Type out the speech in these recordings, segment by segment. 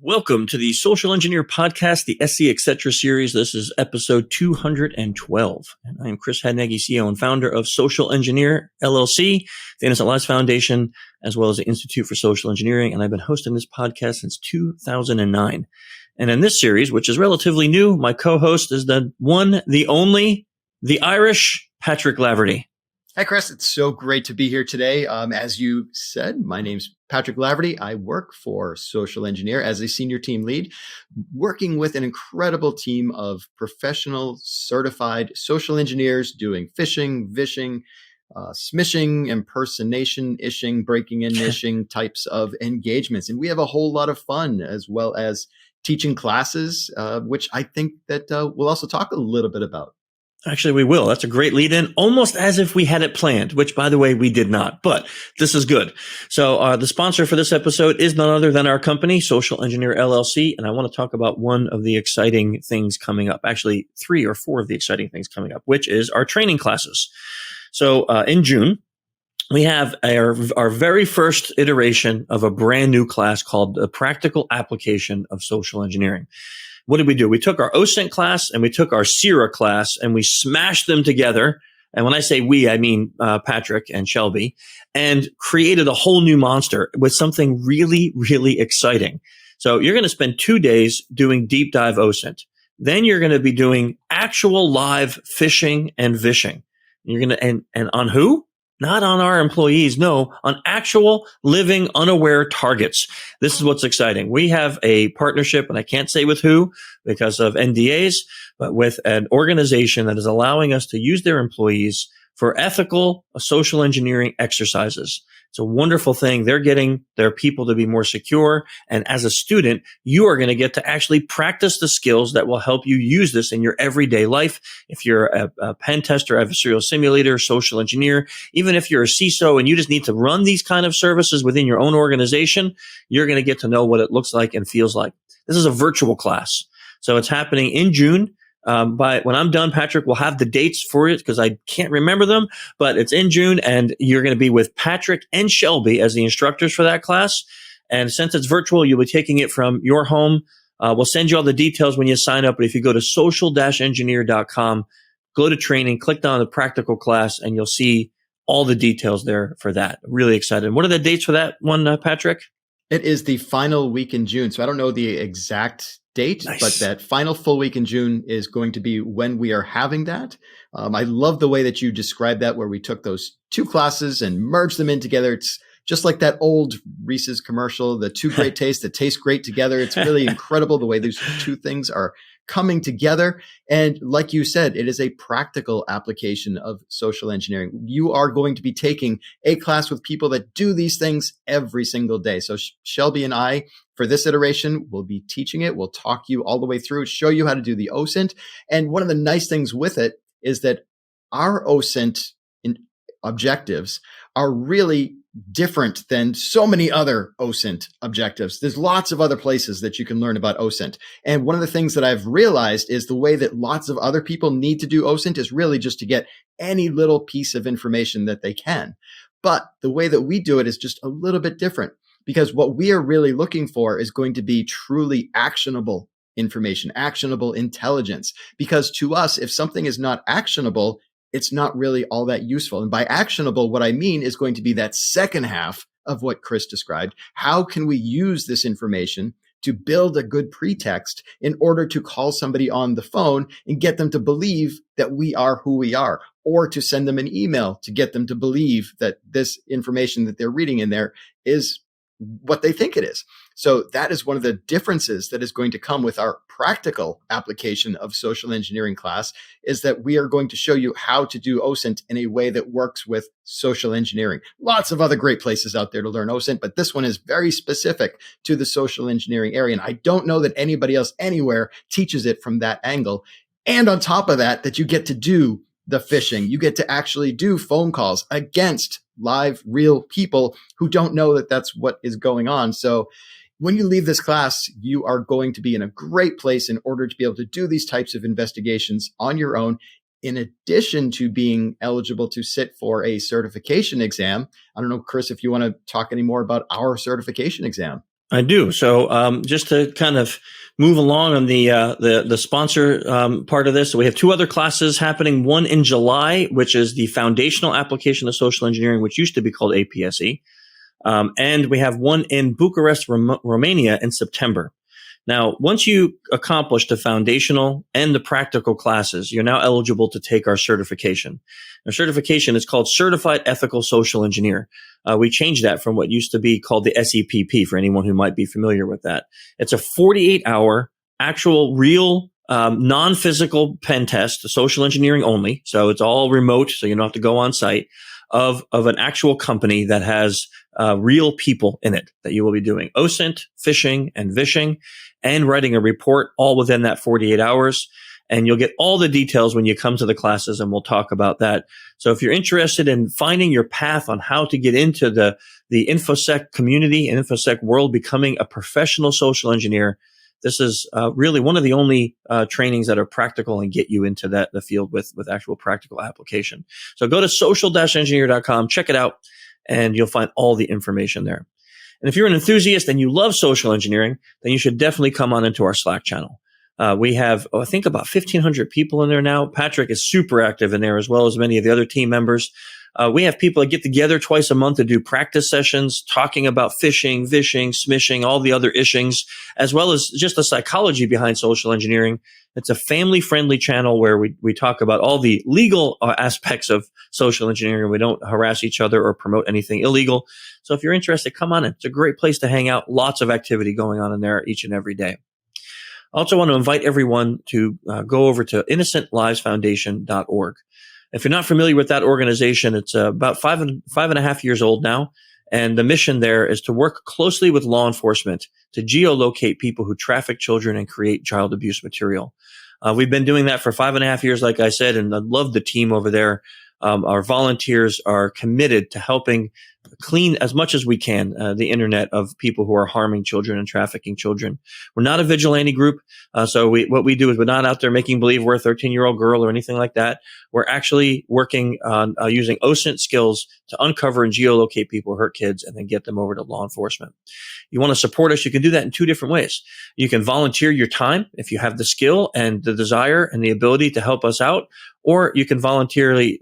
Welcome to the Social Engineer Podcast, the SC Etc. series. This is episode 212. And I am Chris Hadnagy, CEO and founder of Social-Engineer LLC, the Innocent Lives Foundation, as well as the Institute for Social Engineering. And I've been hosting this podcast since 2009. And in this series, which is relatively new, my co-host is the one, the only, the Irish Patrick Laverty. Hi, Chris. It's so great to be here today. As you said, my name's Patrick Laverty. I work for Social-Engineer as a senior team lead, working with an incredible team of professional, certified social engineers doing phishing, vishing, smishing, impersonation, ishing, breaking in, ishing types of engagements. And we have a whole lot of fun, as well as teaching classes, which I think that we'll also talk a little bit about. Actually, we will. That's a great lead in, almost as if we had it planned, which, by the way, we did not. But this is good. So the sponsor for this episode is none other than our company, Social-Engineer LLC. And I want to talk about one of the exciting things coming up, actually 3 or 4 of the exciting things coming up, which is our training classes. So in June, we have our very first iteration of a brand new class called the Practical Application of Social Engineering. What did we do? We took our OSINT class and we took our CIRA class and we smashed them together. And when I say we, I mean Patrick and Shelby, and created a whole new monster with something really, really exciting. So you're going to spend 2 days doing deep dive OSINT. Then you're going to be doing actual live phishing and vishing. You're going to, and on who? Not on our employees, no, on actual living unaware targets. This is what's exciting. We have a partnership, and I can't say with who because of NDAs, but with an organization that is allowing us to use their employees for ethical social engineering exercises. It's a wonderful thing. They're getting their people to be more secure. And as a student, you are going to get to actually practice the skills that will help you use this in your everyday life. If you're a pen tester, adversarial simulator, social engineer, even if you're a CISO and you just need to run these kind of services within your own organization, you're going to get to know what it looks like and feels like. This is a virtual class. So it's happening in June. When I'm done, Patrick will have the dates for it because I can't remember them, but it's in June and you're going to be with Patrick and Shelby as the instructors for that class. And since it's virtual, you'll be taking it from your home. We'll send you all the details when you sign up. But if you go to social-engineer.com, go to training, click on the practical class, and you'll see all the details there for that. Really excited. What are the dates for that one, Patrick? It is the final week in June. So I don't know the exact date, Nice. But that final full week in June is going to be when we are having that. I love the way that you described that, where we took those 2 classes and merged them in together. It's just like that old Reese's commercial, the 2 great tastes that taste great together. It's really incredible the way those 2 things are coming together. And like you said, it is a practical application of social engineering. You are going to be taking a class with people that do these things every single day. So Shelby and I, for this iteration, will be teaching it. We'll talk you all the way through, show you how to do the OSINT. And one of the nice things with it is that our OSINT objectives are really different than so many other OSINT objectives. There's lots of other places that you can learn about OSINT. And one of the things that I've realized is the way that lots of other people need to do OSINT is really just to get any little piece of information that they can. But the way that we do it is just a little bit different, because what we are really looking for is going to be truly actionable information, actionable intelligence. Because to us, if something is not actionable, it's not really all that useful. And by actionable, what I mean is going to be that second half of what Chris described. How can we use this information to build a good pretext in order to call somebody on the phone and get them to believe that we are who we are, or to send them an email to get them to believe that this information that they're reading in there is what they think it is. So that is one of the differences that is going to come with our practical application of social engineering class, is that we are going to show you how to do OSINT in a way that works with social engineering. Lots of other great places out there to learn OSINT, but this one is very specific to the social engineering area. And I don't know that anybody else anywhere teaches it from that angle. And on top of that, that you get to do the phishing. You get to actually do phone calls against live, real people who don't know that that's what is going on. So when you leave this class, you are going to be in a great place in order to be able to do these types of investigations on your own, in addition to being eligible to sit for a certification exam. I don't know, Chris, if you want to talk any more about our certification exam. I do. So just to kind of move along on the sponsor part of this, so we have two other classes happening. One in July, which is the Foundational Application of Social Engineering, which used to be called APSE. And we have one in Bucharest, Romania in September. Now, once you accomplish the foundational and the practical classes, you're now eligible to take our certification. Our certification is called Certified Ethical Social Engineer. We changed that from what used to be called the SEPP for anyone who might be familiar with that. It's a 48-hour actual real non-physical pen test, social engineering only. So it's all remote, so you don't have to go on site, of an actual company that has real people in it that you will be doing OSINT, phishing, and vishing, and writing a report all within that 48 hours. And you'll get all the details when you come to the classes, and we'll talk about that. So if you're interested in finding your path on how to get into the InfoSec community and InfoSec world, becoming a professional social engineer, this is really one of the only trainings that are practical and get you into the field with actual practical application. So go to social-engineer.com, check it out, and you'll find all the information there. And if you're an enthusiast and you love social engineering, then you should definitely come on into our Slack channel. We have, I think, about 1,500 people in there now. Patrick is super active in there, as well as many of the other team members. We have people that get together twice a month to do practice sessions, talking about phishing, vishing, smishing, all the other ishings, as well as just the psychology behind social engineering. It's a family-friendly channel where we talk about all the legal aspects of social engineering. We don't harass each other or promote anything illegal. So if you're interested, come on in. It's a great place to hang out. Lots of activity going on in there each and every day. I also want to invite everyone to go over to innocentlivesfoundation.org. If you're not familiar with that organization, it's about five and a half years old now. And the mission there is to work closely with law enforcement to geolocate people who traffic children and create child abuse material. We've been doing that for 5.5 years, like I said, and I love the team over there. Our volunteers are committed to helping clean as much as we can the internet of people who are harming children and trafficking children. We're not a vigilante group, so what we do is we're not out there making believe we're a 13-year-old girl or anything like that. We're actually working on using OSINT skills to uncover and geolocate people who hurt kids and then get them over to law enforcement. You want to support us, you can do that in two different ways. You can volunteer your time if you have the skill and the desire and the ability to help us out, or you can voluntarily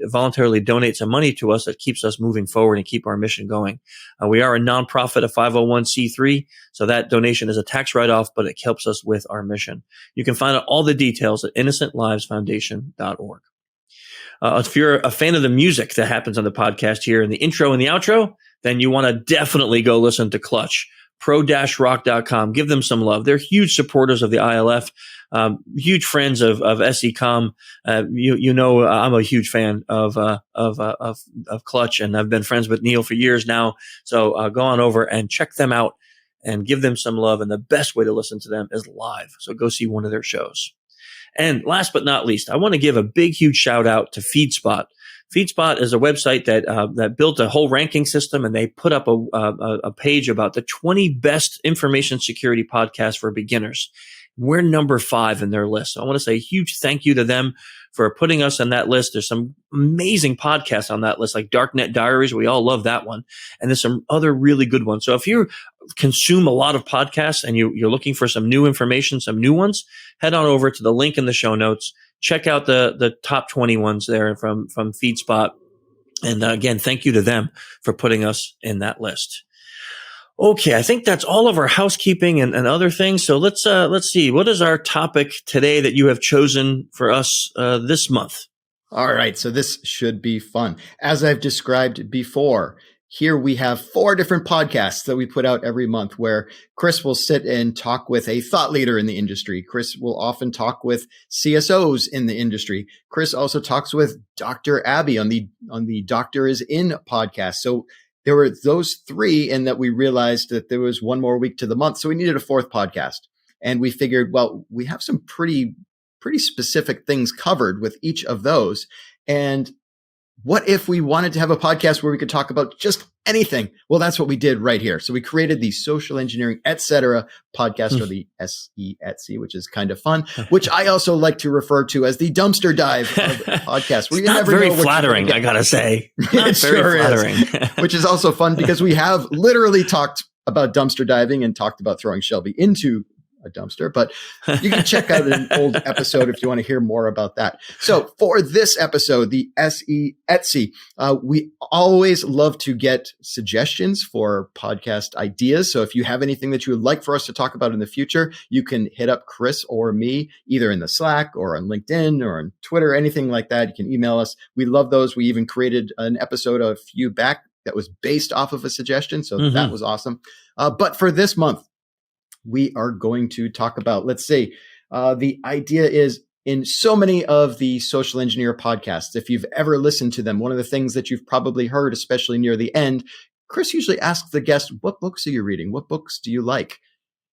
donate some money to us that keeps us moving forward and keep our mission going. We are a nonprofit, a 501c3, so that donation is a tax write-off, but it helps us with our mission. You can find out all the details at innocentlivesfoundation.org. If you're a fan of the music that happens on the podcast here in the intro and the outro, then you want to definitely go listen to Clutch. pro-rock.com. Give them some love. They're huge supporters of the ILF, huge friends of SECom. You know, I'm a huge fan of Clutch, and I've been friends with Neil for years now. So go on over and check them out and give them some love. And the best way to listen to them is live. So go see one of their shows. And last but not least, I want to give a big, huge shout out to FeedSpot. FeedSpot is a website that built a whole ranking system, and they put up a page about the 20 best information security podcasts for beginners. We're number 5 in their list. So I want to say a huge thank you to them for putting us on that list. There's some amazing podcasts on that list, like Darknet Diaries. We all love that one. And there's some other really good ones. So if you consume a lot of podcasts and you're looking for some new information, some new ones, head on over to the link in the show notes. Check out the top 20 ones there from FeedSpot. And again, thank you to them for putting us in that list. Okay, I think that's all of our housekeeping and other things. So let's see. What is our topic today that you have chosen for us this month? All right, so this should be fun. As I've described before, here we have 4 different podcasts that we put out every month where Chris will sit and talk with a thought leader in the industry. Chris will often talk with CSOs in the industry. Chris also talks with Dr. Abby on the Doctor is In podcast. So there were those 3, and that we realized that there was one more week to the month. So we needed a 4th podcast. And we figured, well, we have some pretty specific things covered with each of those. And what if we wanted to have a podcast where we could talk about just anything? Well, that's what we did right here. So we created the Social Engineering Etc. podcast, or the SE@C, which is kind of fun, which I also like to refer to as the dumpster dive of podcasts. It's not very flattering, I gotta say. It sure is, which is also fun because we have literally talked about dumpster diving and talked about throwing Shelby into a dumpster, but you can check out an old episode if you want to hear more about that. So for this episode, the SE Etsy, we always love to get suggestions for podcast ideas. So if you have anything that you would like for us to talk about in the future, you can hit up Chris or me, either in the Slack or on LinkedIn or on Twitter, anything like that. You can email us. We love those. We even created an episode a few back that was based off of a suggestion. So that was awesome. But for this month, we are going to talk about, let's say, the idea is in so many of the Social Engineer podcasts, if you've ever listened to them, one of the things that you've probably heard, especially near the end, Chris usually asks the guest, what books are you reading? What books do you like?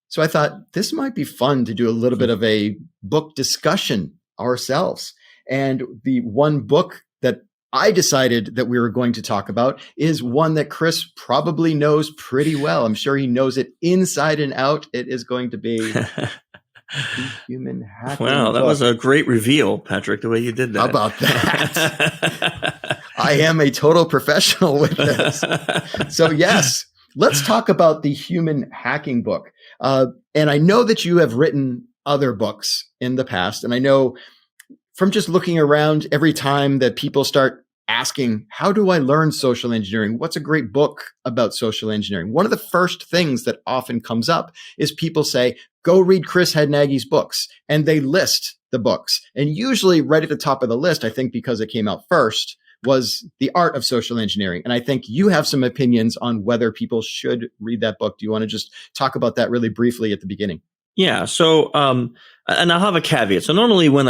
So I thought this might be fun to do a little bit of a book discussion ourselves. And the one book that I decided that we were going to talk about is one that Chris probably knows pretty well. I'm sure he knows it inside and out. It is going to be the Human Hacking Wow, that book. was a great reveal, Patrick, the way you did that. How about that? I am a total professional with this. So yes, let's talk about the Human Hacking book. And I know that you have written other books in the past, and I know from just looking around every time that people start asking, how do I learn social engineering? What's a great book about social engineering? One of the first things that often comes up is people say, go read Chris Hadnagy's books. And they list the books. And usually right at the top of the list, I think because it came out first, was The Art of Social Engineering. And I think you have some opinions on whether people should read that book. Do you want to just talk about that really briefly at the beginning? Yeah. So, and I'll have a caveat. So normally when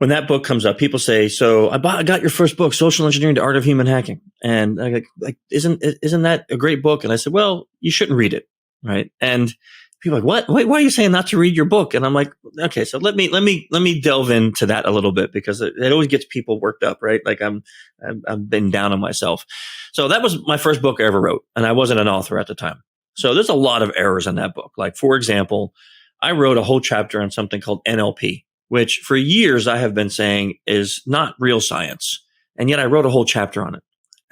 that book comes up, people say, so I got your first book, Social Engineering, The Art of Human Hacking. And I like, isn't that a great book? And I said, well, you shouldn't read it. Right. And people are like, what? Wait, why are you saying not to read your book? And I'm like, okay, so let me delve into that a little bit because it always gets people worked up, right? Like I've been down on myself. So that was my first book I ever wrote. And I wasn't an author at the time. So there's a lot of errors in that book. Like, for example, I wrote a whole chapter on something called NLP, which for years I have been saying is not real science. And yet I wrote a whole chapter on it.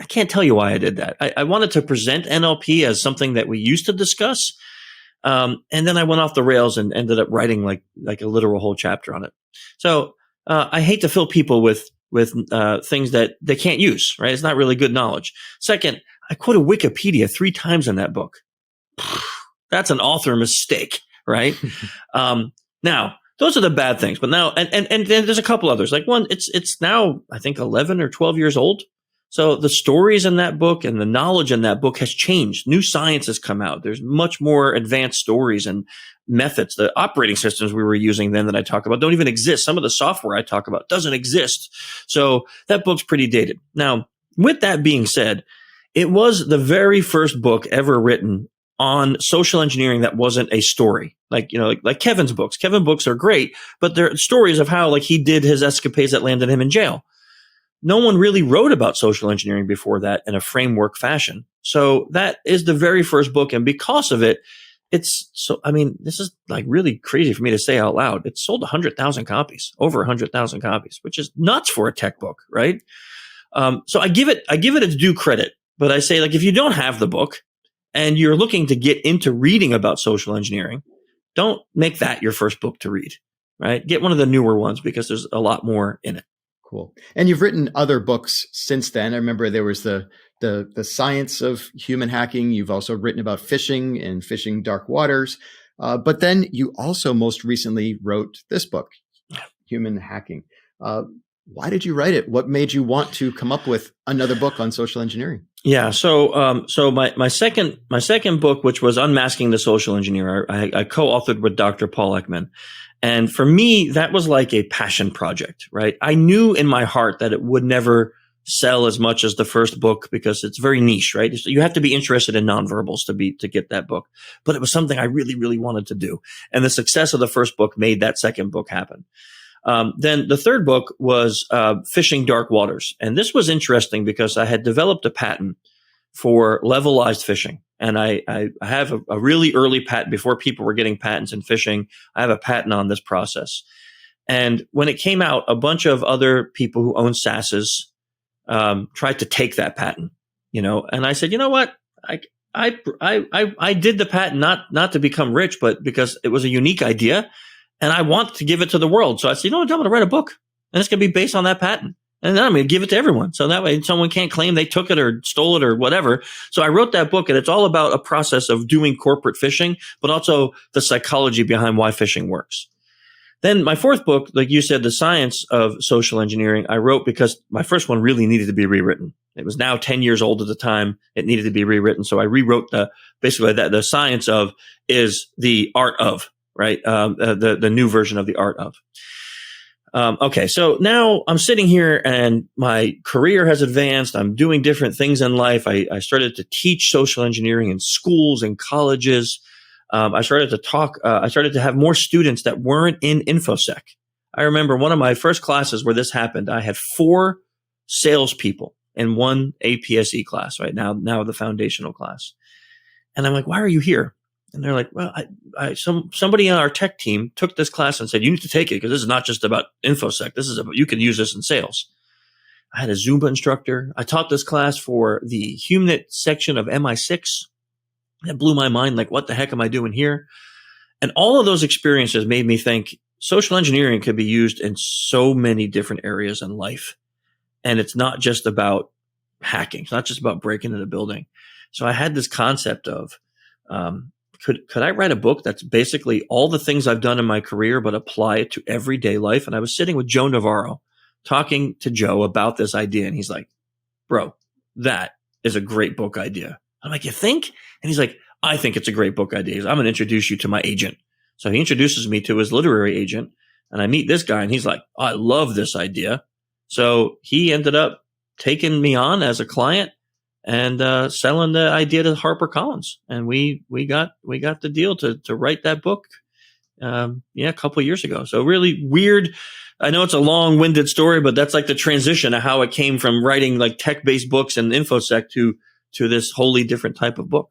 I can't tell you why I did that. I wanted to present NLP as something that we used to discuss. And then I went off the rails and ended up writing like a literal whole chapter on it. So I hate to fill people with things that they can't use, right? It's not really good knowledge. Second, I quoted Wikipedia 3 times in that book. That's an author mistake, right? Now, those are the bad things. But now, and then there's a couple others. Like one, it's now, I think, 11 or 12 years old. So the stories in that book and the knowledge in that book has changed. New science has come out. There's much more advanced stories and methods. The operating systems we were using then that I talk about don't even exist. Some of the software I talk about doesn't exist. So that book's pretty dated. Now, with that being said, it was the very first book ever written on social engineering that wasn't a story. Like Kevin's books. Kevin's books are great, but they're stories of how he did his escapades that landed him in jail. No one really wrote about social engineering before that in a framework fashion. So that is the very first book. And because of it, this is really crazy for me to say out loud. It sold 100,000 copies, over 100,000 copies, which is nuts for a tech book, right? So I give it its due credit, but I say, if you don't have the book and you're looking to get into reading about social engineering, don't make that your first book to read, right? Get one of the newer ones because there's a lot more in it. Cool. And you've written other books since then. I remember there was the science of human hacking. You've also written about phishing and phishing dark waters. But then you also most recently wrote this book, Human Hacking. Why did you write it? What made you want to come up with another book on social engineering? Yeah. So my second book, which was Unmasking the Social Engineer, I co-authored with Dr. Paul Ekman. And for me, that was like a passion project, right? I knew in my heart that it would never sell as much as the first book because it's very niche, right? You have to be interested in nonverbals to get that book. But it was something I really, really wanted to do. And the success of the first book made that second book happen. Then the third book was Phishing Dark Waters. And this was interesting because I had developed a patent for levelized phishing. And I have a really early patent before people were getting patents in phishing. I have a patent on this process. And when it came out, a bunch of other people who own SaaSes tried to take that patent, and I said, you know what? I did the patent not to become rich, but because it was a unique idea and I want to give it to the world. So I said, I'm going to write a book and it's going to be based on that patent. And then I'm going to give it to everyone. So that way someone can't claim they took it or stole it or whatever. So I wrote that book, and it's all about a process of doing corporate phishing, but also the psychology behind why phishing works. Then my fourth book, like you said, The Science of Social Engineering, I wrote because my first one really needed to be rewritten. It was now 10 years old at the time. It needed to be rewritten. So I rewrote basically the science of is the art of, right? The new version of the art of. Okay, so now I'm sitting here and my career has advanced. I'm doing different things in life. I started to teach social engineering in schools and colleges. I started to have more students that weren't in InfoSec. I remember one of my first classes where this happened. I had 4 salespeople in one APSE class, right? Now the foundational class. And I'm like, why are you here? And they're like, well, somebody on our tech team took this class and said, you need to take it because this is not just about InfoSec. You can use this in sales. I had a Zumba instructor. I taught this class for the HumanIt section of MI6. That blew my mind. Like, what the heck am I doing here? And all of those experiences made me think social engineering could be used in so many different areas in life. And it's not just about hacking. It's not just about breaking into the building. So I had this concept of, could I write a book that's basically all the things I've done in my career, but apply it to everyday life? And I was sitting with Joe Navarro talking to Joe about this idea. And he's like, bro, that is a great book idea. I'm like, you think? And he's like, I think it's a great book idea. He's, I'm going to introduce you to my agent. So he introduces me to his literary agent. And I meet this guy and he's like, I love this idea. So he ended up taking me on as a client and selling the idea to HarperCollins, and we got the deal to write that book, a couple of years ago. So really weird. I know it's a long-winded story, but that's like the transition of how it came from writing like tech-based books and InfoSec to this wholly different type of book.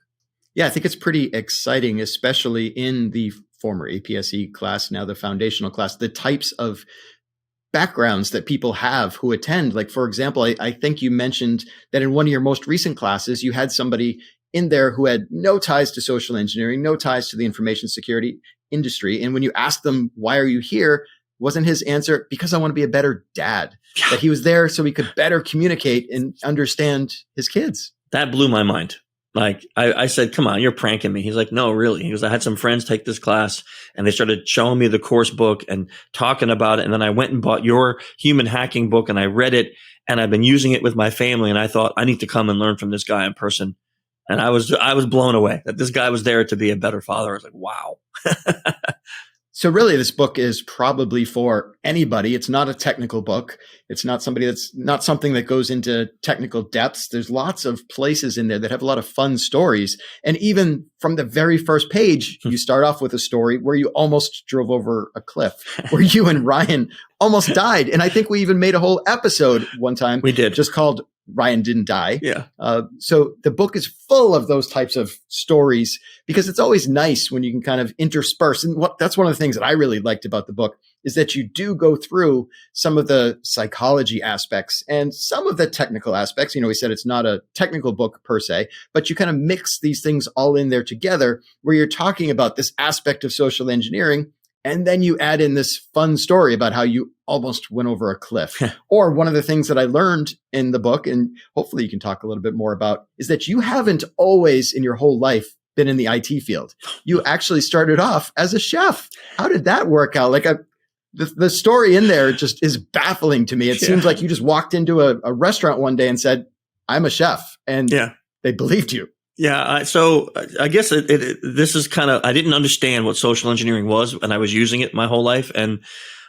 Yeah, I think it's pretty exciting, especially in the former APSE class, now the foundational class, the types of backgrounds that people have who attend. Like, for example, I think you mentioned that in one of your most recent classes, you had somebody in there who had no ties to social engineering, no ties to the information security industry. And when you asked them, why are you here? Wasn't his answer, because I want to be a better dad, that he was there so he could better communicate and understand his kids. That blew my mind. Like I said, come on, you're pranking me. He's like, no, really. He goes, I had some friends take this class and they started showing me the course book and talking about it. And then I went and bought your human hacking book and I read it and I've been using it with my family. And I thought I need to come and learn from this guy in person. And I was blown away that this guy was there to be a better father. I was like, wow. So really, this book is probably for anybody. It's not a technical book. It's not something that goes into technical depths. There's lots of places in there that have a lot of fun stories. And even from the very first page, you start off with a story where you almost drove over a cliff, where you and Ryan almost died. And I think we even made a whole episode one time. We did. Just called Ryan Didn't Die. Yeah. So the book is full of those types of stories because it's always nice when you can kind of intersperse. And that's one of the things that I really liked about the book is that you do go through some of the psychology aspects and some of the technical aspects. You know, we said it's not a technical book per se, but you kind of mix these things all in there together where you're talking about this aspect of social engineering. And then you add in this fun story about how you almost went over a cliff. Or one of the things that I learned in the book, and hopefully you can talk a little bit more about, is that you haven't always in your whole life been in the IT field. You actually started off as a chef. How did that work out? Like the story in there just is baffling to me. It seems like you just walked into a restaurant one day and said, I'm a chef. And they believed you. Yeah. So I guess this is kind of, I didn't understand what social engineering was and I was using it my whole life. And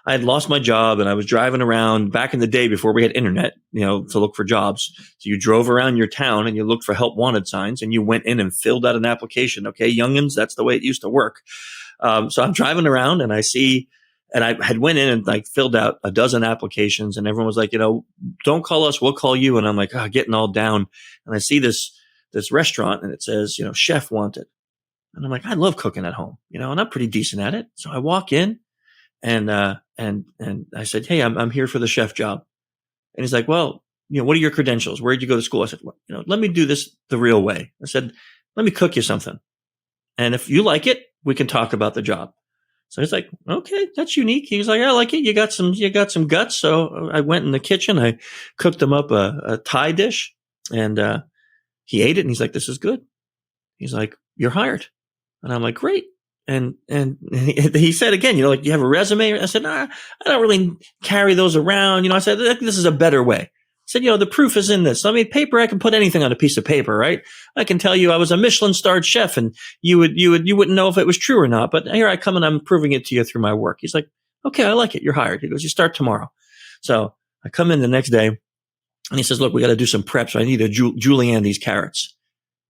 I had lost my job and I was driving around back in the day before we had internet, to look for jobs. So you drove around your town and you looked for help wanted signs and you went in and filled out an application. Okay, youngins, that's the way it used to work. So I'm driving around and I see, and I had went in and like filled out a dozen applications and everyone was like, don't call us, we'll call you. And I'm like, getting all down. And I see this restaurant and it says, chef wanted. And I'm like, I love cooking at home, and I'm pretty decent at it. So I walk in and I said, hey, I'm here for the chef job. And he's like, well, what are your credentials? Where'd you go to school? I said, well, let me do this the real way. I said, let me cook you something. And if you like it, we can talk about the job. So he's like, okay, that's unique. He was like, I like it. You got some guts. So I went in the kitchen. I cooked him up a Thai dish, and he ate it. And he's like, this is good. He's like, you're hired. And I'm like, great. And he said again, like, you have a resume? I said, nah, I don't really carry those around. I said, this is a better way. I said, the proof is in this. I mean, paper, I can put anything on a piece of paper, right? I can tell you I was a Michelin-starred chef, and you wouldn't know if it was true or not. But here I come, and I'm proving it to you through my work. He's like, okay, I like it. You're hired. He goes, you start tomorrow. So I come in the next day, and he says, look, we got to do some prep. So I need to julienne these carrots.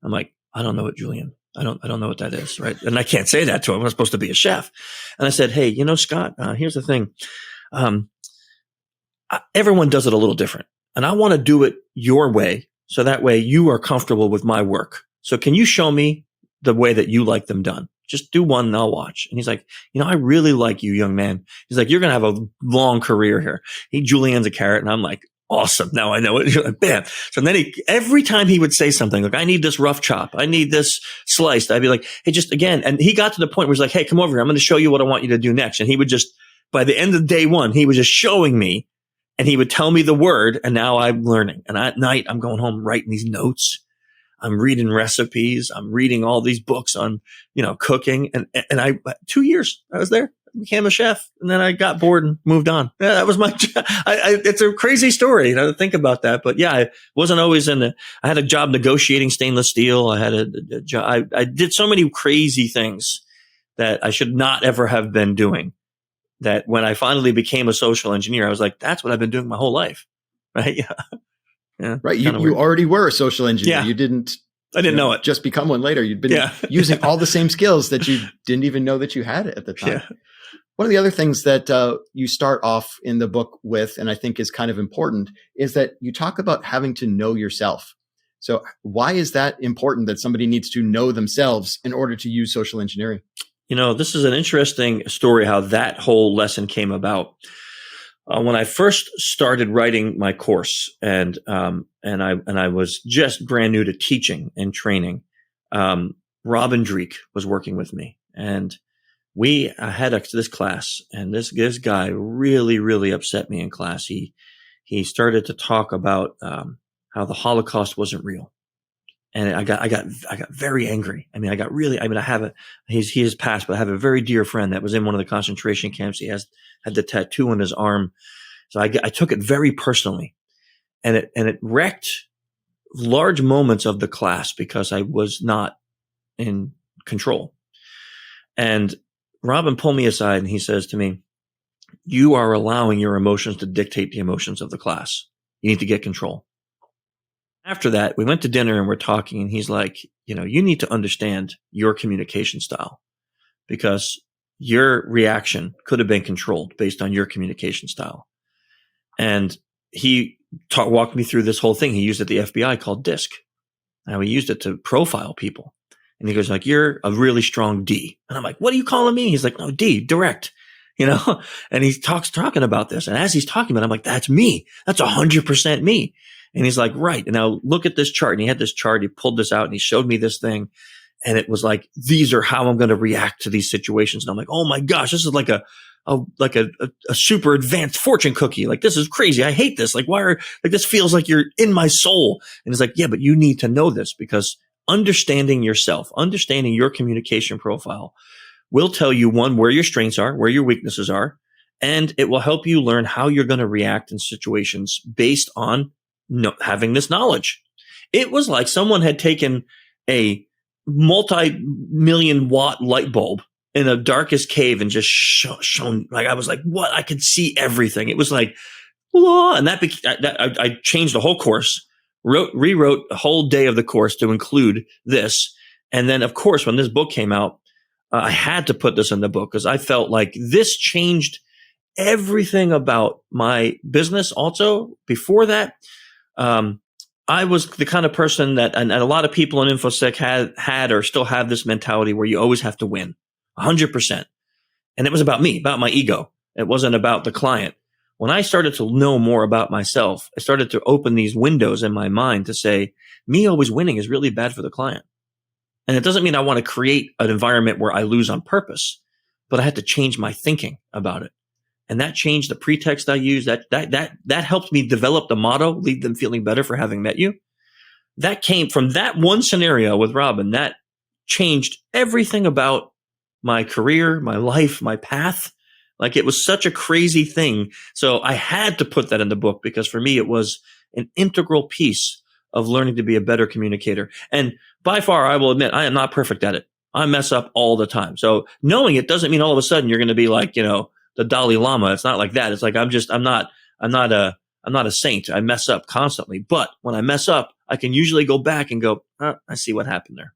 I'm like, I don't know what julienne. I don't know what that is, right? And I can't say that to him. I'm supposed to be a chef. And I said, hey, Scott, here's the thing. Everyone does it a little different. And I want to do it your way, so that way you are comfortable with my work. So can you show me the way that you like them done? Just do one and I'll watch. And he's like, I really like you, young man. He's like, you're going to have a long career here. He juliennes a carrot, and I'm like, awesome. Now I know it. Bam. So then every time he would say something like, I need this rough chop, I need this sliced, I'd be like, hey, just again. And he got to the point where he's like, hey, come over here. I'm going to show you what I want you to do next. And he would just, by the end of day one, he was just showing me. And he would tell me the word, and now I'm learning. And at night, I'm going home writing these notes. I'm reading recipes. I'm reading all these books on, cooking. And 2 years I was there, I became a chef, and then I got bored and moved on. Yeah, that was my job. It's a crazy story, to think about that. But yeah, I wasn't always I had a job negotiating stainless steel. I had a job. I did so many crazy things that I should not ever have been doing. That when I finally became a social engineer, I was like, that's what I've been doing my whole life. Right. Yeah. Yeah. Right. You already were a social engineer. Yeah. You didn't. I didn't know it. Just become one later. You'd been using all the same skills that you didn't even know that you had at the time. Yeah. One of the other things that you start off in the book with, and I think is kind of important, is that you talk about having to know yourself. So why is that important, that somebody needs to know themselves in order to use social engineering? This is an interesting story, how that whole lesson came about. When I first started writing my course, and I was just brand new to teaching and training, Robin Dreek was working with me, and we had this class, and this guy really, really upset me in class. He started to talk about how the Holocaust wasn't real. And I got very angry. I mean, he has passed, but I have a very dear friend that was in one of the concentration camps. He had the tattoo on his arm. So I took it very personally, and it wrecked large moments of the class because I was not in control. And Robin pulled me aside, and he says to me, you are allowing your emotions to dictate the emotions of the class. You need to get control. After that, we went to dinner and we're talking, and he's like, you need to understand your communication style, because your reaction could have been controlled based on your communication style. And he walked me through this whole thing he used at the FBI called DISC. Now he used it to profile people. And he goes like, you're a really strong D. And I'm like, what are you calling me? He's like, no, D, direct, and he talking about this. And as he's talking about it, I'm like, that's me. That's 100% me. And he's like, right. And now look at this chart. And he had this chart. He pulled this out and he showed me this thing. And it was like, these are how I'm going to react to these situations. And I'm like, oh my gosh, this is like a super advanced fortune cookie. Like, this is crazy. I hate this. Like, this feels like you're in my soul. And it's like, yeah, but you need to know this, because understanding yourself, understanding your communication profile will tell you, one, where your strengths are, where your weaknesses are, and it will help you learn how you're going to react in situations based on having this knowledge. It was like someone had taken a multi-million watt light bulb in a darkest cave and just shown, like, I was like, what? I could see everything. It was like, whoa. And I changed the whole course, rewrote a whole day of the course to include this. And then, of course, when this book came out, I had to put this in the book because I felt like this changed everything about my business. Also, before that, I was the kind of person that, and a lot of people in InfoSec had or still have this mentality where you always have to win 100%. And it was about me, about my ego. It wasn't about the client. When I started to know more about myself, I started to open these windows in my mind to say, me always winning is really bad for the client. And it doesn't mean I want to create an environment where I lose on purpose, but I had to change my thinking about it. And that changed the pretext I use. That helped me develop the motto, leave them feeling better for having met you. That came from that one scenario with Robin. That changed everything about my career, my life, my path. Like, it was such a crazy thing. So I had to put that in the book because for me, it was an integral piece of learning to be a better communicator. And by far, I will admit, I am not perfect at it. I mess up all the time. So knowing it doesn't mean all of a sudden you're going to be like, the Dalai Lama. It's not like that. It's like, I'm not a saint. I mess up constantly. But when I mess up, I can usually go back and go, I see what happened there.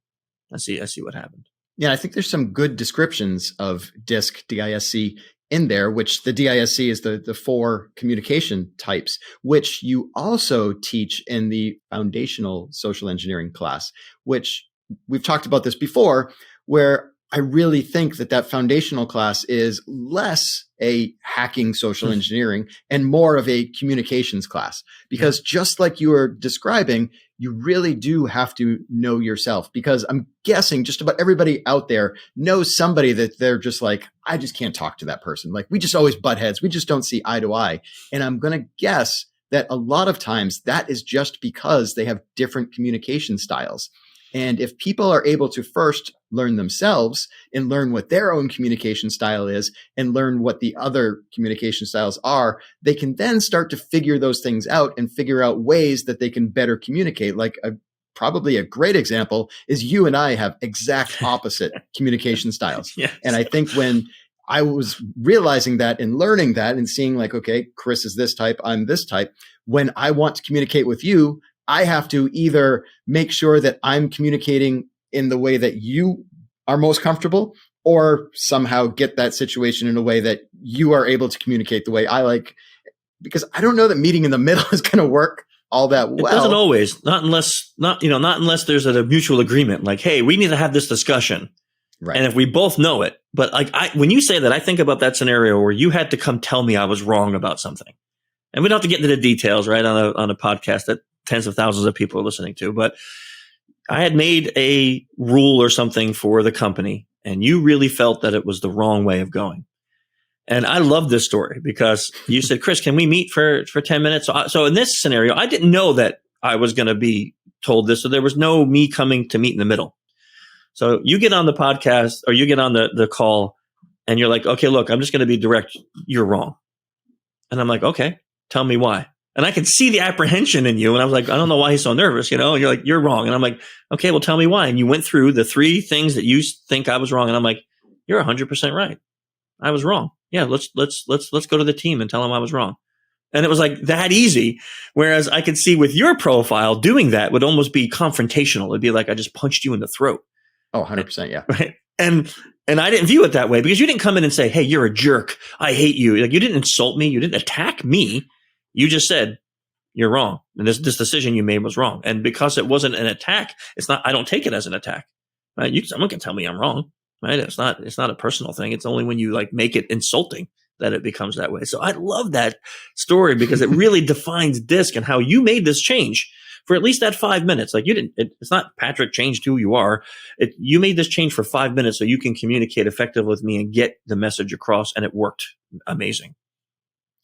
I see what happened. Yeah, I think there's some good descriptions of DISC, D-I-S-C, in there, which the DISC is the 4 communication types, which you also teach in the foundational social engineering class, which we've talked about this before, where I really think that foundational class is less a hacking social engineering and more of a communications class, because just like you were describing, you really do have to know yourself, because I'm guessing just about everybody out there knows somebody that they're just like, I just can't talk to that person. Like, we just always butt heads. We just don't see eye to eye. And I'm going to guess that a lot of times that is just because they have different communication styles. And if people are able to first learn themselves and learn what their own communication style is and learn what the other communication styles are, they can then start to figure those things out and figure out ways that they can better communicate. Like, probably a great example is you and I have exact opposite communication styles. Yes. And I think when I was realizing that and learning that and seeing like, okay, Chris is this type, I'm this type. When I want to communicate with you, I have to either make sure that I'm communicating in the way that you are most comfortable, or somehow get that situation in a way that you are able to communicate the way I like, because I don't know that meeting in the middle is going to work all that well. It doesn't always, not unless there's a mutual agreement. Like, hey, we need to have this discussion. Right. And if we both know it, but like when you say that, I think about that scenario where you had to come tell me I was wrong about something, and we don't have to get into the details, right? On a podcast that tens of thousands of people are listening to, but I had made a rule or something for the company, and you really felt that it was the wrong way of going. And I love this story because you said, Chris, can we meet for 10 minutes? So in this scenario, I didn't know that I was going to be told this. So there was no me coming to meet in the middle. So you get on the podcast, or you get on the call, and you're like, okay, look, I'm just going to be direct. You're wrong. And I'm like, okay, tell me why. And I could see the apprehension in you. And I was like, I don't know why he's so nervous, And you're like, you're wrong. And I'm like, okay, well, tell me why. And you went through the 3 things that you think I was wrong. And I'm like, you're 100% right. I was wrong. Yeah, let's go to the team and tell them I was wrong. And it was like that easy. Whereas I could see with your profile, doing that would almost be confrontational. It'd be like I just punched you in the throat. Oh, 100%. Yeah. Right. And I didn't view it that way, because you didn't come in and say, hey, you're a jerk. I hate you. Like, you didn't insult me. You didn't attack me. You just said, you're wrong. And this decision you made was wrong. And because it wasn't an attack, I don't take it as an attack. Right? Someone can tell me I'm wrong. Right? It's not a personal thing. It's only when you like make it insulting that it becomes that way. So I love that story because it really defines DISC and how you made this change for at least that 5 minutes. Like, it's not Patrick changed who you are. You made this change for 5 minutes so you can communicate effectively with me and get the message across. And it worked amazing.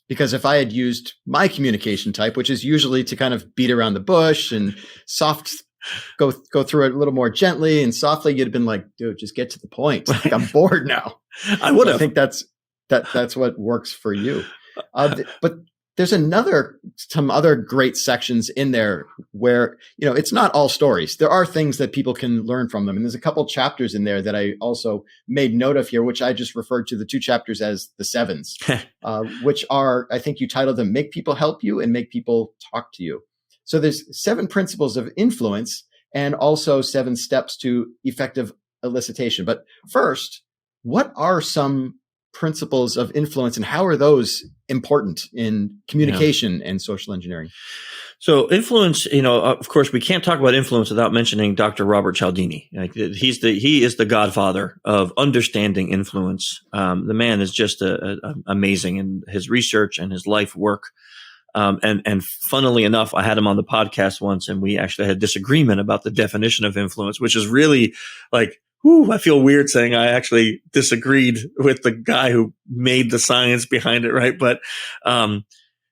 Because if I had used my communication type, which is usually to kind of beat around the bush and go through it a little more gently and softly, you'd have been like, dude, just get to the point. Like, I'm bored now. I would have. I think that's what works for you. But there's some other great sections in there where, it's not all stories. There are things that people can learn from them. And there's a couple chapters in there that I also made note of here, which I just referred to the 2 chapters as the 7s, which are, I think you titled them, Make People Help You and Make People Talk to You. So there's 7 principles of influence and also 7 steps to effective elicitation. But first, what are some principles of influence and how are those important in communication and social engineering? So influence, of course, we can't talk about influence without mentioning Dr. Robert Cialdini. Like, he is the godfather of understanding influence. The man is just amazing in his research and his life work. And funnily enough, I had him on the podcast once, and we actually had a disagreement about the definition of influence, which is really like, whew, I feel weird saying I actually disagreed with the guy who made the science behind it, right? But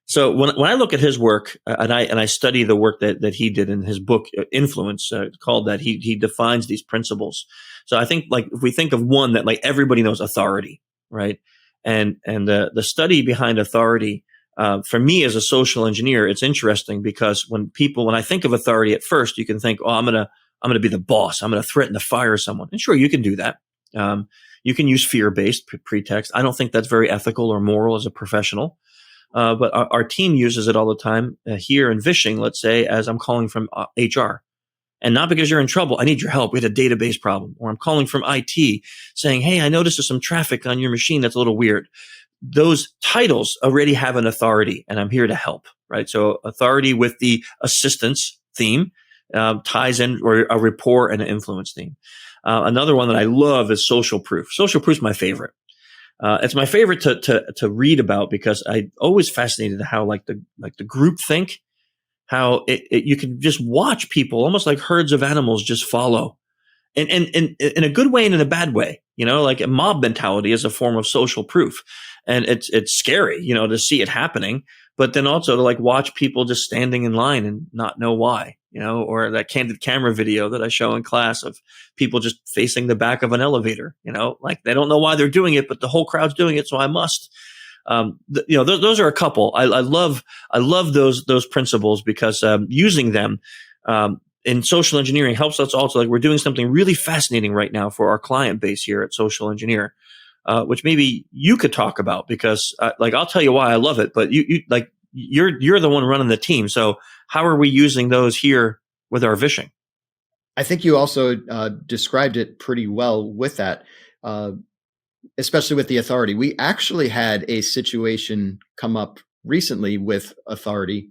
so when I look at his work, and I study the work that he did in his book Influence, called that, he defines these principles. So I think, like, if we think of one that, like, everybody knows, authority, right? And the study behind authority, for me as a social engineer, it's interesting because when I think of authority at first, you can think, oh, I'm gonna be the boss. I'm gonna threaten to fire someone. And sure, you can do that. You can use fear-based pretext. I don't think that's very ethical or moral as a professional. But our team uses it all the time here in Vishing, let's say, as I'm calling from HR. And not because you're in trouble. I need your help. We had a database problem. Or I'm calling from IT saying, hey, I noticed there's some traffic on your machine that's a little weird. Those titles already have an authority, and I'm here to help, right? So authority with the assistance theme ties in, or a rapport and an influence theme. Another one that I love is social proof. Social proof is my favorite. It's my favorite to read about because I always fascinated how like the group think, how you can just watch people almost like herds of animals just follow, and in a good way and in a bad way. Like a mob mentality is a form of social proof, and it's scary, to see it happening, but then also to like watch people just standing in line and not know why. Or that candid camera video that I show in class of people just facing the back of an elevator, like they don't know why they're doing it, but the whole crowd's doing it, so I must. Those are a couple. I love those principles because using them in social engineering helps us also. Like, we're doing something really fascinating right now for our client base here at Social Engineer, which maybe you could talk about because, I'll tell you why I love it, but you're the one running the team. So how are we using those here with our Vishing? I think you also described it pretty well with that, especially with the authority. We actually had a situation come up recently with authority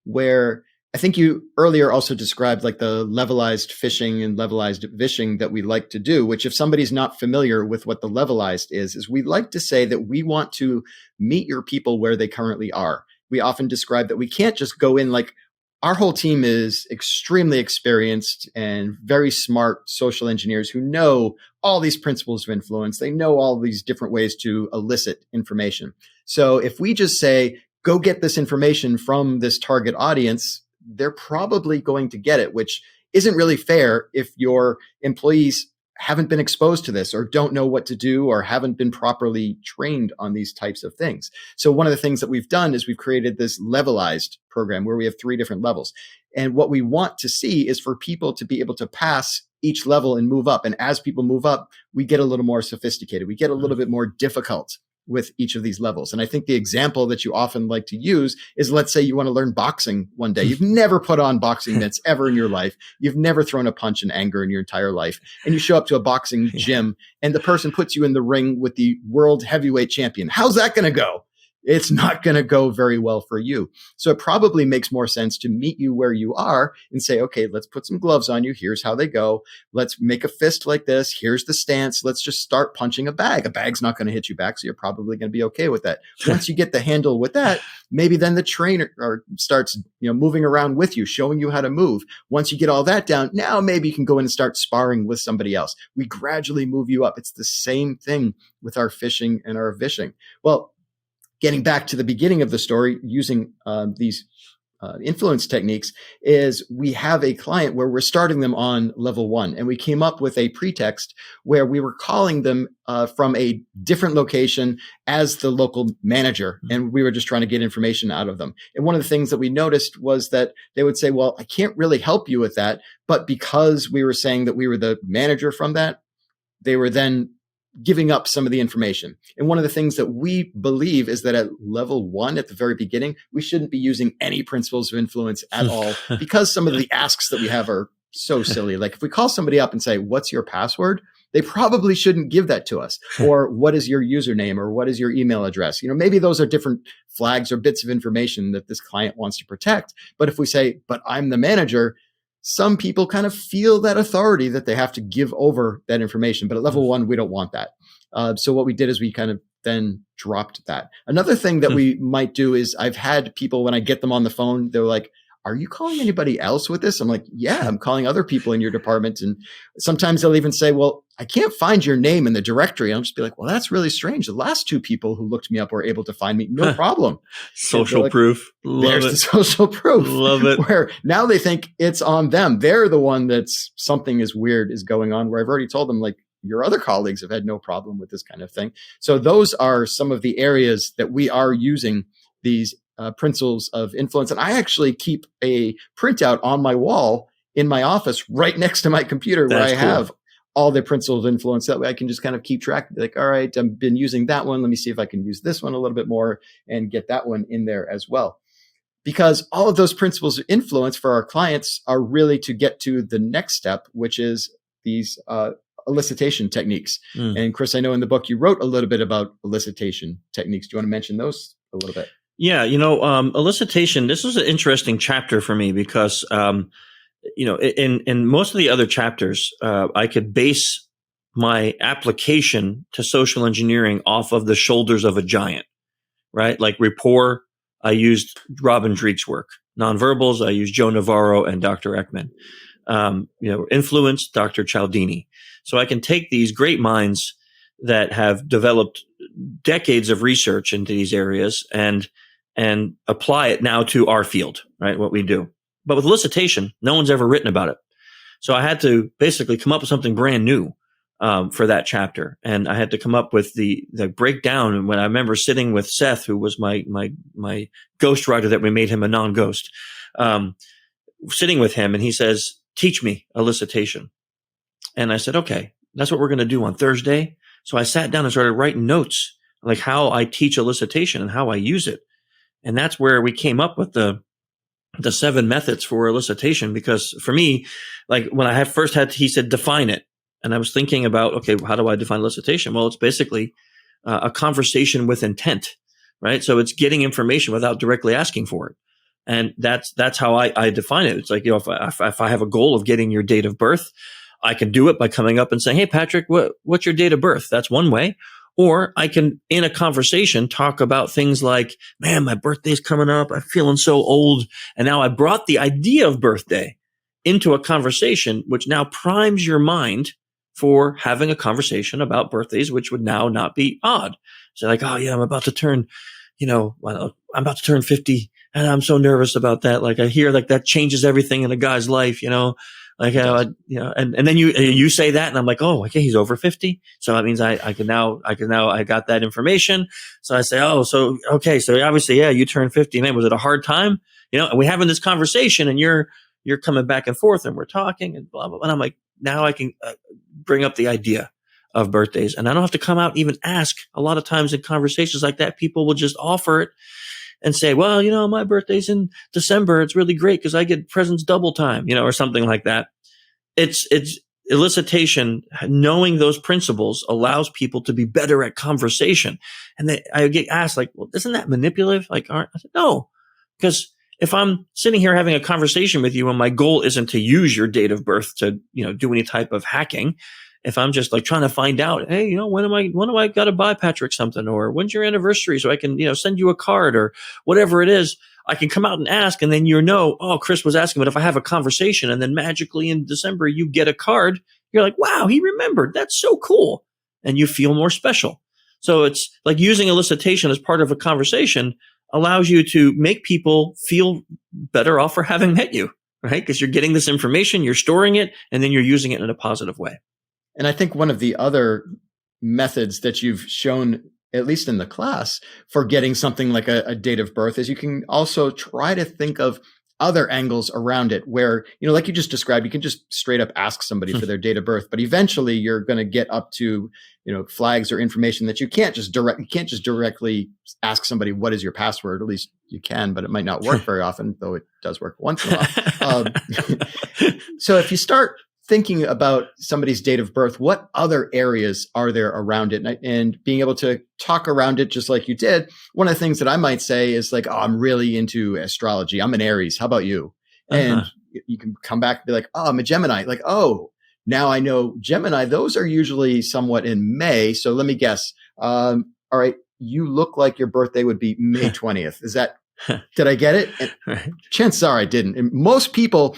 where I think you earlier also described like the levelized phishing and levelized vishing that we like to do, which if somebody's not familiar with what the levelized is we like to say that we want to meet your people where they currently are. We often describe that we can't just go in like, our whole team is extremely experienced and very smart social engineers who know all these principles of influence. They know all these different ways to elicit information. So if we just say, go get this information from this target audience, they're probably going to get it, which isn't really fair if your employees haven't been exposed to this or don't know what to do or haven't been properly trained on these types of things. So one of the things that we've done is we've created this levelized program where we have 3 different levels. And what we want to see is for people to be able to pass each level and move up. And as people move up, we get a little more sophisticated. We get a little bit more difficult with each of these levels. And I think the example that you often like to use is, let's say you want to learn boxing one day. You've never put on boxing mitts ever in your life. You've never thrown a punch in anger in your entire life. And you show up to a boxing gym and the person puts you in the ring with the world heavyweight champion. How's that going to go? It's not going to go very well for you. So it probably makes more sense to meet you where you are and say, okay, let's put some gloves on you. Here's how they go. Let's make a fist like this. Here's the stance. Let's just start punching a bag. A bag's not going to hit you back, so you're probably going to be okay with that. Once you get the handle with that, maybe then the trainer starts moving around with you, showing you how to move. Once you get all that down, now maybe you can go in and start sparring with somebody else. We gradually move you up. It's the same thing with our phishing and our vishing. Well, getting back to the beginning of the story, using these influence techniques, is we have a client where we're starting them on level 1. And we came up with a pretext where we were calling them from a different location as the local manager. And we were just trying to get information out of them. And one of the things that we noticed was that they would say, well, I can't really help you with that. But because we were saying that we were the manager from that, they were then giving up some of the information. And one of the things that we believe is that at level 1, at the very beginning, we shouldn't be using any principles of influence at all because some of the asks that we have are so silly. Like if we call somebody up and say, what's your password? They probably shouldn't give that to us. Or what is your username? Or what is your email address? Maybe those are different flags or bits of information that this client wants to protect. But if we say, but I'm the manager, some people kind of feel that authority that they have to give over that information. But at level 1, we don't want that. So what we did is we kind of then dropped that. Another thing that we might do is I've had people, when I get them on the phone, they're like, are you calling anybody else with this? I'm like, yeah, I'm calling other people in your department. And sometimes they'll even say, well, I can't find your name in the directory. I'll just be like, well, that's really strange. The last two people who looked me up were able to find me. No problem. Social like, proof. There's the social proof. Love it. Where now they think it's on them. They're the one that's something is weird is going on, where I've already told them, like, your other colleagues have had no problem with this kind of thing. So those are some of the areas that we are using these principles of influence. And I actually keep a printout on my wall in my office right next to my computer where I have all the principles of influence. That way I can just kind of keep track. Like, all right, I've been using that one. Let me see if I can use this one a little bit more and get that one in there as well. Because all of those principles of influence for our clients are really to get to the next step, which is these elicitation techniques. And Chris, I know in the book you wrote a little bit about elicitation techniques. Do you want to mention those a little bit? Yeah, elicitation, this was an interesting chapter for me because, in most of the other chapters, I could base my application to social engineering off of the shoulders of a giant, right? Like rapport, I used Robin Dreek's work. Nonverbals, I used Joe Navarro and Dr. Ekman. Influence, Dr. Cialdini. So I can take these great minds that have developed decades of research into these areas and apply it now to our field, right? What we do. But with elicitation, no one's ever written about it. So I had to basically come up with something brand new for that chapter. And I had to come up with the breakdown. And when I remember sitting with Seth, who was my ghostwriter that we made him a non-ghost, sitting with him, and he says, teach me elicitation. And I said, okay, that's what we're going to do on Thursday. So I sat down and started writing notes, like how I teach elicitation and how I use it. And that's where we came up with the 7 methods for elicitation. Because for me, like when I he said, define it. And I was thinking about, okay, how do I define elicitation? Well, it's basically a conversation with intent, right? So it's getting information without directly asking for it. And that's how I define it. It's like, if I have a goal of getting your date of birth, I can do it by coming up and saying, hey, Patrick, what's your date of birth? That's one way. Or I can, in a conversation, talk about things like, man, my birthday's coming up. I'm feeling so old. And now I brought the idea of birthday into a conversation, which now primes your mind for having a conversation about birthdays, which would now not be odd. So like, oh yeah, I'm about to turn 50 and I'm so nervous about that. Like I hear like that changes everything in a guy's life, like, and then you say that and I'm like, oh, okay, he's over 50. So that means I got that information. So I say, oh, so, okay. So obviously, yeah, you turned 50. Man, was it a hard time? And we're having this conversation and you're coming back and forth and we're talking and blah, blah, blah. And I'm like, now I can bring up the idea of birthdays and I don't have to come out and even ask. A lot of times in conversations like that, people will just offer it and say, well, my birthday's in December. It's really great because I get presents double time, or something like that. It's elicitation. Knowing those principles allows people to be better at conversation. And I get asked like, well, isn't that manipulative? I said, no, because if I'm sitting here having a conversation with you and my goal isn't to use your date of birth to, do any type of hacking, if I'm just like trying to find out, hey, when do I got to buy Patrick something, or when's your anniversary so I can, send you a card or whatever it is, I can come out and ask. And then oh, Chris was asking, but if I have a conversation and then magically in December you get a card, you're like, wow, he remembered. That's so cool. And you feel more special. So it's like using elicitation as part of a conversation allows you to make people feel better off for having met you, right? Because you're getting this information, you're storing it, and then you're using it in a positive way. And I think one of the other methods that you've shown, at least in the class, for getting something like a date of birth is you can also try to think of other angles around it where, like you just described, you can just straight up ask somebody for their date of birth, but eventually you're going to get up to, flags or information that you can't just directly ask somebody, what is your password? At least you can, but it might not work very often, though it does work once in a while. So if you start thinking about somebody's date of birth, what other areas are there around it? And being able to talk around it just like you did. One of the things that I might say is like, oh, I'm really into astrology. I'm an Aries. How about you? And you can come back and be like, oh, I'm a Gemini. Like, oh, now I know Gemini. Those are usually somewhat in May. So let me guess. all right, you look like your birthday would be May 20th. Did I get it? And Right. chances are I didn't. And most people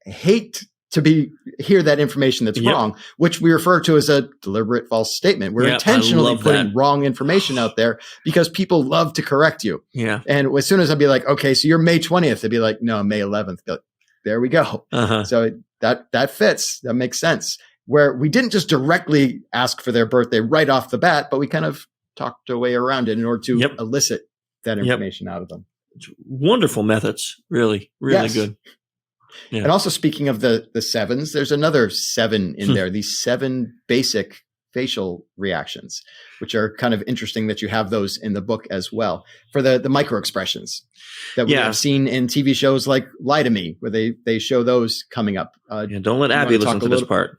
hate to hear that information that's wrong, which we refer to as a deliberate false statement. We're intentionally putting wrong information out there because people love to correct you. Yeah. And as soon as I'd be like, okay, so you're May 20th, they'd be like, no, May 11th. Like, there we go. So that fits. That makes sense. Where we didn't just directly ask for their birthday right off the bat, but we kind of talked our way around it in order to elicit that information out of them. Wonderful methods. Really, really good. Yeah. And also, speaking of the sevens, there's another 7 in there, these 7 basic facial reactions, which are kind of interesting that you have those in the book as well for the micro expressions that we have seen in TV shows like Lie to Me, where they show those coming up. Don't let Abby listen to this part.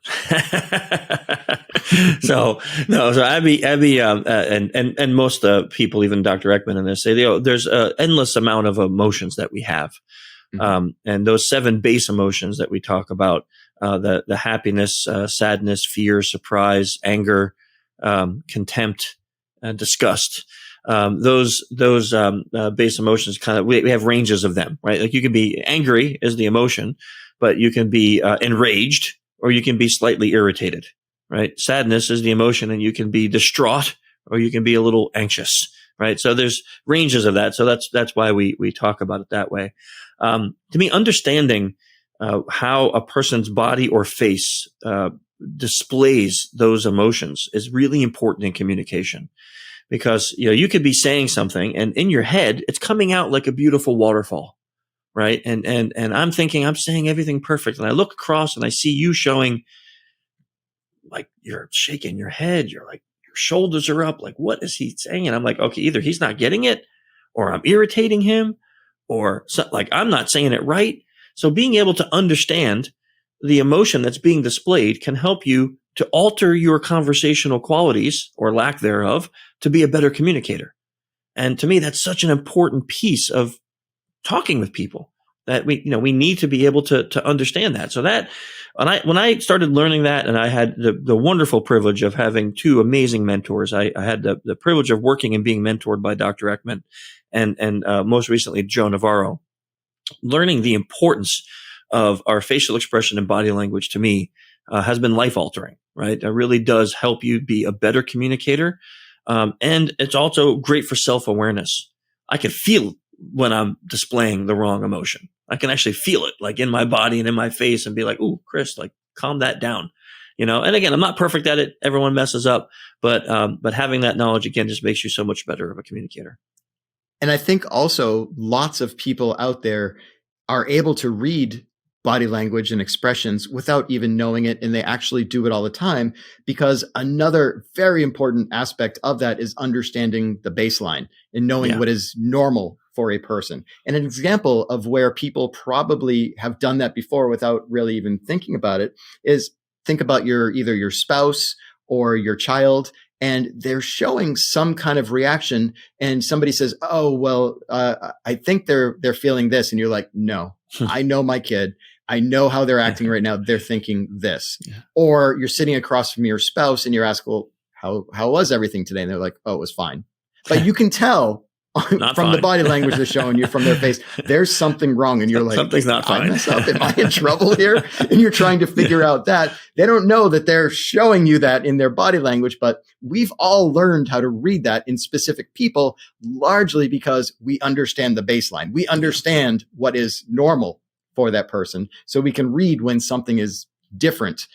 So Abby, and most people, even Dr. Ekman in this, say there's an endless amount of emotions that we have. And those 7 base emotions that we talk about, the happiness, sadness, fear, surprise, anger, contempt, disgust. Those base emotions we have ranges of them, right? Like you can be angry is the emotion, but you can be enraged or you can be slightly irritated, right? Sadness is the emotion and you can be distraught or you can be a little anxious, right? So there's ranges of that. So that's why we talk about it that way. To me, understanding how a person's body or face displays those emotions is really important in communication, because you could be saying something and in your head it's coming out like a beautiful waterfall, right? And I'm thinking I'm saying everything perfect, and I look across and I see you showing like you're shaking your head, you're like your shoulders are up, like what is he saying? And I'm like, okay, either he's not getting it, or I'm irritating him, or like I'm not saying it right. So being able to understand the emotion that's being displayed can help you to alter your conversational qualities or lack thereof to be a better communicator. And to me, that's such an important piece of talking with people, that we need to be able to understand that. So that when I started learning that, and I had the wonderful privilege of having 2 amazing mentors. I had the privilege of working and being mentored by Dr. Ekman and most recently Joe Navarro. Learning the importance of our facial expression and body language to me has been life altering, right? It really does help you be a better communicator. And it's also great for self-awareness. I can feel when I'm displaying the wrong emotion. I can actually feel it like in my body and in my face and be like, ooh, Chris, like calm that down. And again, I'm not perfect at it. Everyone messes up, but having that knowledge again just makes you so much better of a communicator. And I think also lots of people out there are able to read body language and expressions without even knowing it. And they actually do it all the time, because another very important aspect of that is understanding the baseline and knowing what is normal for a person. And an example of where people probably have done that before without really even thinking about it is think about either your spouse or your child, and they're showing some kind of reaction, and somebody says, oh, well, I think they're feeling this. And you're like, no, I know my kid. I know how they're acting right now. They're thinking this. Yeah. Or you're sitting across from your spouse and you're asked, well, how was everything today? And they're like, oh, it was fine. But you can tell from the body language they're showing you, from their face, there's something wrong. And you're like, something's not fine. I mess up. Am I in trouble here? And you're trying to figure out that. They don't know that they're showing you that in their body language, but we've all learned how to read that in specific people, largely because we understand the baseline. We understand what is normal for that person. So we can read when something is different.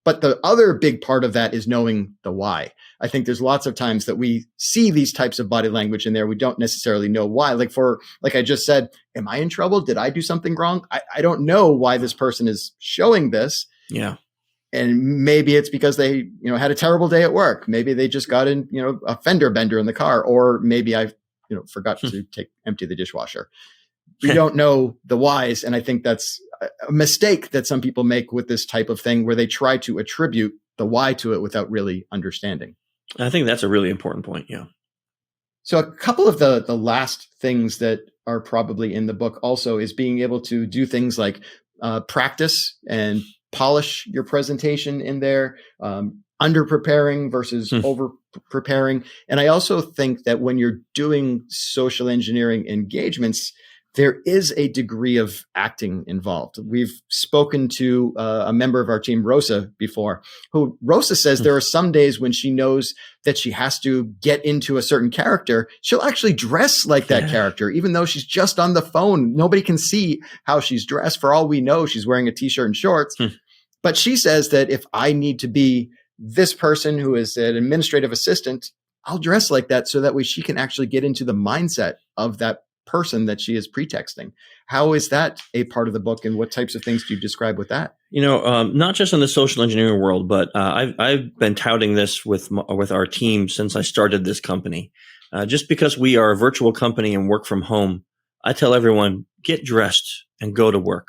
But the other big part of that is knowing the why. I think there's lots of times that we see these types of body language in there. We don't necessarily know why. Like I just said, am I in trouble? Did I do something wrong? I don't know why this person is showing this. Yeah. And maybe it's because they, had a terrible day at work. Maybe they just got in, a fender bender in the car, or maybe I, forgot to empty the dishwasher. We don't know the whys. And I think that's a mistake that some people make with this type of thing, where they try to attribute the why to it without really understanding. I think that's a really important point. Yeah. So a couple of the last things that are probably in the book also is being able to do things like practice and polish your presentation in there, under preparing versus over preparing. And I also think that when you're doing social engineering engagements, there is a degree of acting involved. We've spoken to a member of our team, Rosa, before, who Rosa says there are some days when she knows that she has to get into a certain character. She'll actually dress like that character, even though she's just on the phone. Nobody can see how she's dressed. For all we know, she's wearing a t-shirt and shorts. But she says that if I need to be this person who is an administrative assistant, I'll dress like that so that way she can actually get into the mindset of that person that she is pretexting. How is that a part of the book, and what types of things do you describe with that? Not just in the social engineering world, but I've been touting this with our team since I started this company. Just because we are a virtual company and work from home, I tell everyone, get dressed and go to work,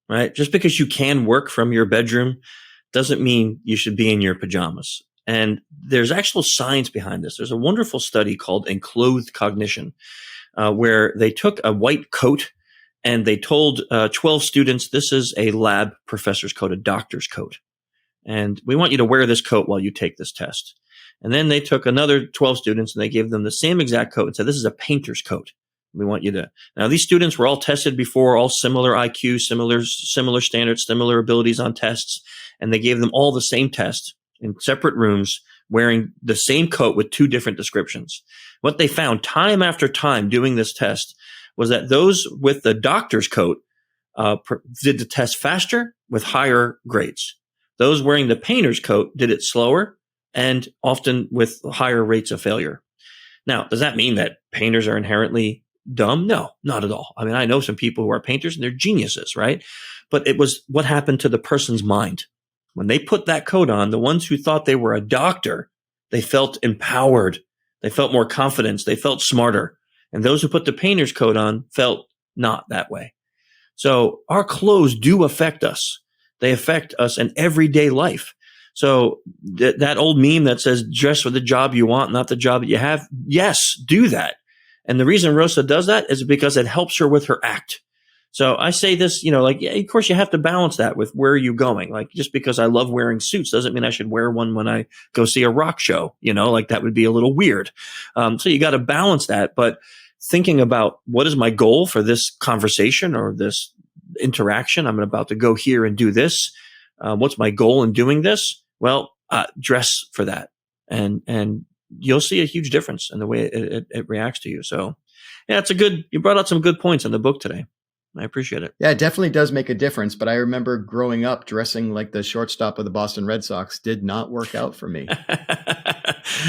right? Just because you can work from your bedroom doesn't mean you should be in your pajamas. And there's actual science behind this. There's a wonderful study called Enclothed Cognition, where they took a white coat and they told 12 students, this is a lab professor's coat, a doctor's coat. And we want you to wear this coat while you take this test. And then they took another 12 students and they gave them the same exact coat and said, this is a painter's coat. We want you to. Now, these students were all tested before, all similar IQ, similar standards, similar abilities on tests. And they gave them all the same test in separate rooms, wearing the same coat with two different descriptions. What they found time after time doing this test was that those with the doctor's coat did the test faster with higher grades. Those wearing the painter's coat did it slower and often with higher rates of failure. Now, does that mean that painters are inherently dumb? No, not at all. I mean, I know some people who are painters and they're geniuses, right? But it was what happened to the person's mind. When they put that coat on, the ones who thought they were a doctor, they felt empowered. They felt more confidence. They felt smarter. And those who put the painter's coat on felt not that way. So our clothes do affect us. They affect us in everyday life. So that old meme that says, dress for the job you want, not the job that you have. Yes, do that. And the reason Rosa does that is because it helps her with her act. So I say this, yeah, of course you have to balance that with where are you going? Like, just because I love wearing suits doesn't mean I should wear one when I go see a rock show, like that would be a little weird. So you got to balance that. But thinking about what is my goal for this conversation or this interaction? I'm about to go here and do this. What's my goal in doing this? Well, dress for that. And you'll see a huge difference in the way it reacts to you. So yeah, you brought out some good points in the book today. I appreciate it. Yeah, it definitely does make a difference. But I remember growing up dressing like the shortstop of the Boston Red Sox did not work out for me.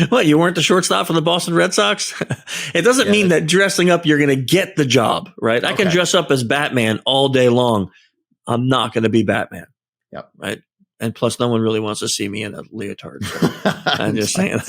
What, you weren't the shortstop for the Boston Red Sox? It doesn't mean that dressing up, you're going to get the job, right? Okay. I can dress up as Batman all day long. I'm not going to be Batman. Yep. Right. And plus, no one really wants to see me in a leotard. So I'm just saying.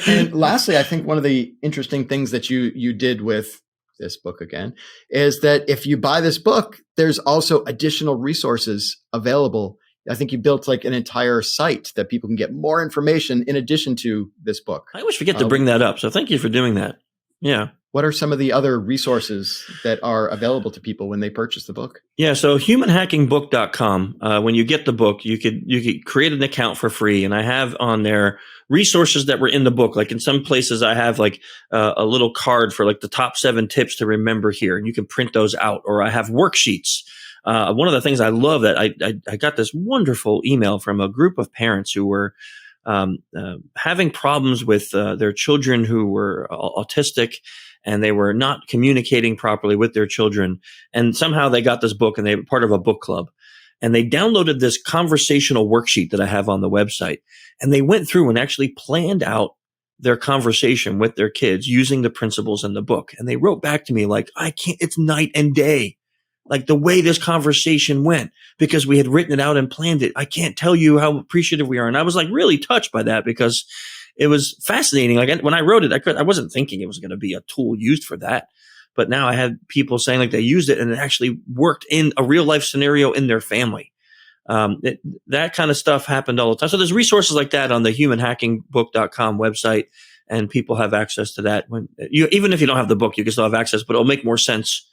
And lastly, I think one of the interesting things that you did with this book again is that if you buy this book, there's also additional resources available. I think you built like an entire site that people can get more information in addition to this book. I always forget to bring that up. So thank you for doing that. Yeah. What are some of the other resources that are available to people when they purchase the book? Yeah, so humanhackingbook.com, when you get the book, you could create an account for free. And I have on there resources that were in the book. Like in some places I have like a little card for like the top 7 tips to remember here. And you can print those out. Or I have worksheets. One of the things I love that I got this wonderful email from a group of parents who were having problems with their children who were autistic, and they were not communicating properly with their children. And somehow they got this book and they were part of a book club. And they downloaded this conversational worksheet that I have on the website. And they went through and actually planned out their conversation with their kids using the principles in the book. And they wrote back to me like, it's night and day. Like the way this conversation went, because we had written it out and planned it. I can't tell you how appreciative we are. And I was like really touched by that because it was fascinating. Like when I wrote it, I wasn't thinking it was going to be a tool used for that. But now I had people saying like they used it and it actually worked in a real life scenario in their family. That kind of stuff happened all the time. So there's resources like that on the humanhackingbook.com website, and people have access to that. Even if you don't have the book, you can still have access, but it'll make more sense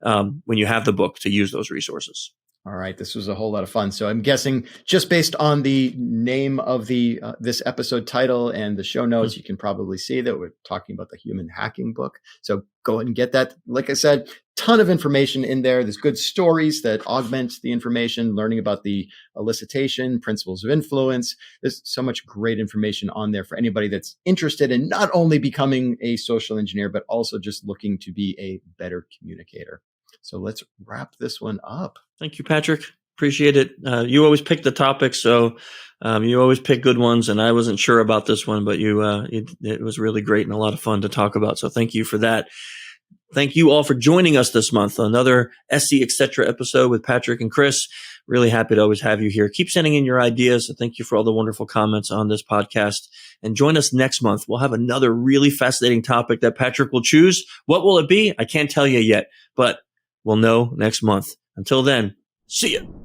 when you have the book to use those resources. All right, this was a whole lot of fun. So I'm guessing just based on the name of the this episode title and the show notes, you can probably see that we're talking about the Human Hacking book. So go ahead and get that. Like I said, ton of information in there. There's good stories that augment the information, learning about the elicitation, principles of influence. There's so much great information on there for anybody that's interested in not only becoming a social engineer, but also just looking to be a better communicator. So let's wrap this one up. Thank you, Patrick. Appreciate it. You always pick the topics, so you always pick good ones, and I wasn't sure about this one, but it was really great and a lot of fun to talk about. So thank you for that. Thank you all for joining us this month. Another SC Etc. episode with Patrick and Chris. Really happy to always have you here. Keep sending in your ideas. Thank you for all the wonderful comments on this podcast. And join us next month. We'll have another really fascinating topic that Patrick will choose. What will it be? I can't tell you yet, but we'll know next month. Until then, see ya.